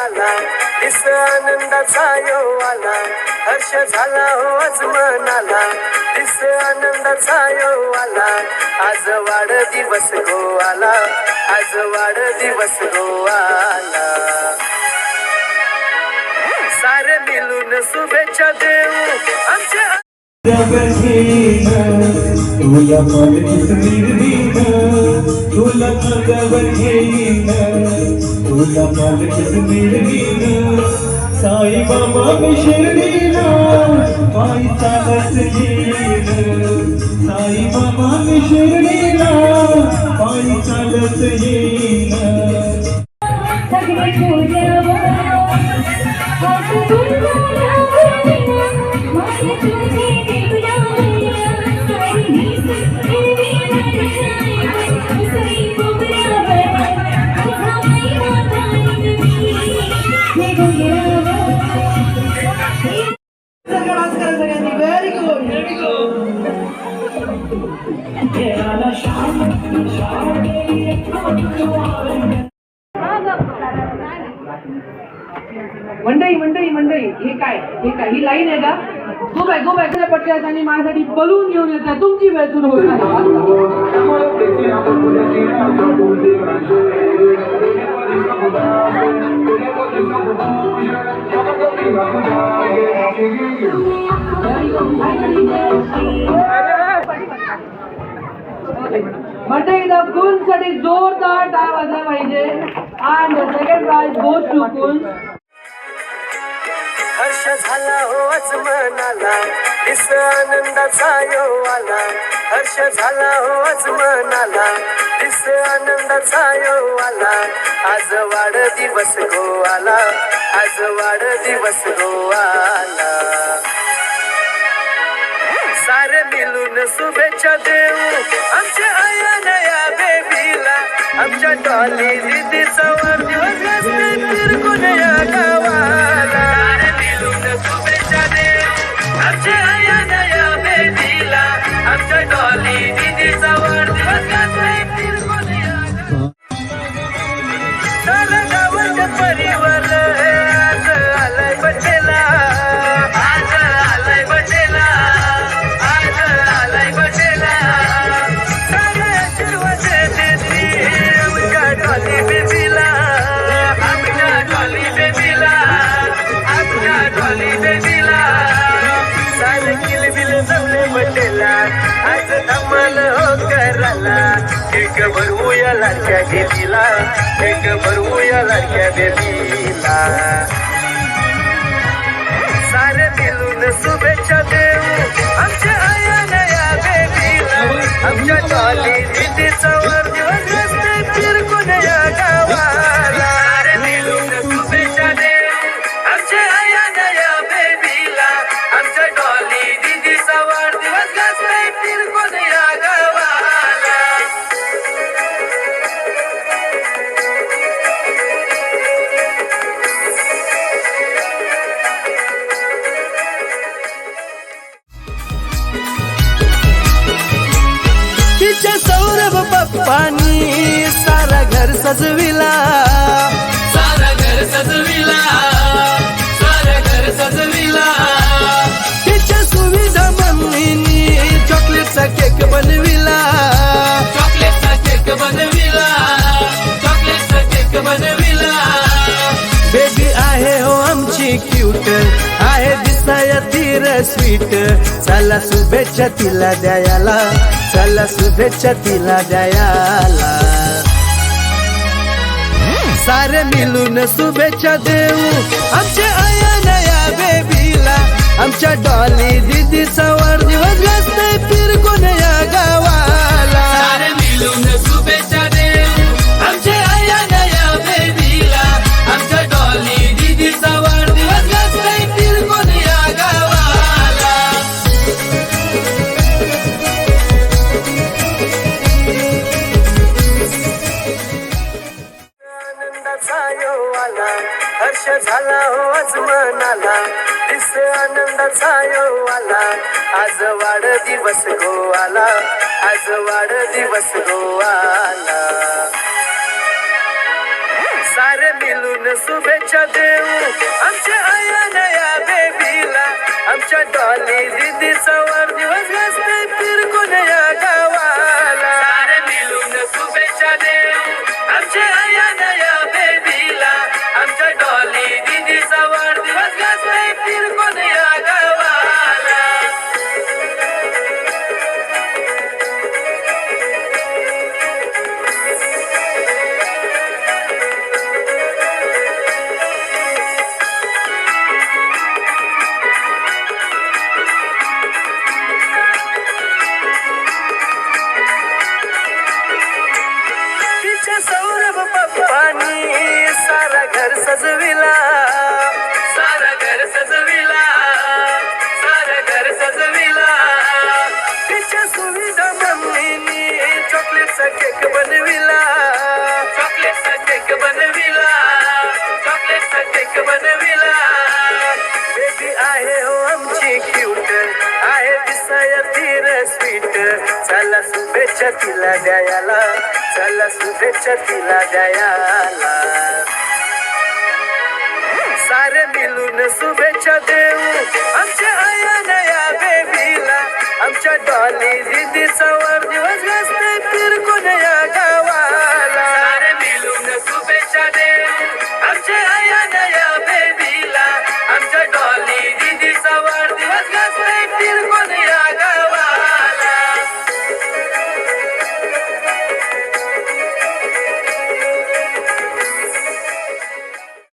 आला, दिस आनंदाचा यो आला, हर्ष झाला हो आज मनाला, दिस आनंदाचा यो आला, आज वाढदिवस गो आला, आज वाढदिवस गो आला. सारे मिळून शुभेच्छा देऊ आमच्या तुला मालकीत निर्णीन तुला अंगावर घेईन तुला मालकीत निर्णीन साई बाबा मी शिर्डीला पायी चालत येईन साई बाबा मी शिर्डीला पायी चालत येईन. मंडळी हे काय ही लाईन आहे का? गोबाय पट्ट्यात आणि माझ्यासाठी बलून घेऊन येतात. तुमची वेळ सुरू होईल. मंडळी द कुंजसाठी जोरदार टाळ वाजला पाहिजे. And the second prize goes to Kunj. हर्ष झाला हो आज मनाला, दिस आनंदाचा यो आला, हर्ष झाला हो आज मनाला, दिस आनंदाचा यो आला, आज वाढदिवस गो आला, आज वाढदिवस गो आला. सारे मिळून शुभेच्छा देऊ आमच्या आया नया बेबीला, आमच्या डॉली दीदीचा वाढदिवस असते फिरकून या गावाला. शुभेच्छा देऊ आमच्या आया नया बेबीला, आमच्या डॉली दीदीचा वाढदिवस असते फिरकून या गावाला. गावाच्या परिवार आज आलाय बड्डेला, आज आलाय बड्डेला, आज आलाय बड्डेला. सारे आशीर्वाद देते आमच्या डॉली बेबीला, आमच्या डॉली बेबीला, आमच्या डॉली बेबीला. सारे किलबिल जमले बड्डेला, आज धमाल हो कराला. केक भरवूया लाडक्या बेबीला, केक भरवूया लाडक्या बेबीला. सारे मिळून शुभेच्छा देऊ आमच्या आया नया बेबीला, आमच्या डॉली दीदीचा वाढदिवस असते फिरकून या गावाला. सारे मिळून शुभेच्छा देऊ आमच्या आया नया बेबीला, आमच्या डॉली दीदीचा वाढदिवस असते फिरकून या गावाला. तिच्या सौरभ पप्पानी सारा घर सजविला, सारा घर सजविला, सारा घर सजविला. तिच्या सुविधा मम्मीनी चॉकलेटचा केक बनविला, चॉकलेटचा केक बनविला, चॉकलेटचा केक बनविला. बेबी आहे हो आमची क्यूट, आहे दिसाया तीर स्वीट. चला शुभेच्छा तिला द्यायला, चला शुभेच्छा तिला द्यायला. सारे मिळून शुभेच्छा देऊ आमच्या आया नया बेबीला, आमच्या डॉली दीदीचा वाढदिवस असते फिरकून या गावाला. सारे मिळून शुभेच्छा देऊ आमच्या आया नया बेबीला, आमच्या डॉली दीदीचा वाढदिवस असते फिरकून या गावाला. आनंदाचा यो आला, हर्ष झाला हो आज मनाला, दिस आनंदाचा यो आला, आज वाढदिवस गो आला, आज वाढदिवस गो आला. सारे मिळून मिळून शुभेच्छा देऊ आमच्या आया बेबीला आमच्या डॉली दीदीचा वाढदिवस असते फिरकून या गावाला सारे मिळून शुभेच्छा देऊ आमच्या आया बेबीला आमच्या डॉली दीदीचा वाढदिवस असते फिरकून या गावाला सौरभ पप्पानी सारा घर सजविला सारा घर सजविला सारा घर सजविला तिच्या सुविधा मम्मीनी चॉकलेटचा केक बनविला चॉकलेटचा केक बनविला चॉकलेटचा केक बनविला बेबी आहे हो आमची क्यूट आहे दिसाया धीर स्वीट चला शुभेच्छा तिला द्यायला चला शुभेच्छा तिला द्यायला सारे मिळून शुभेच्छा देऊ आमच्या आया बेबीला आमच्या डॉली दीदीचा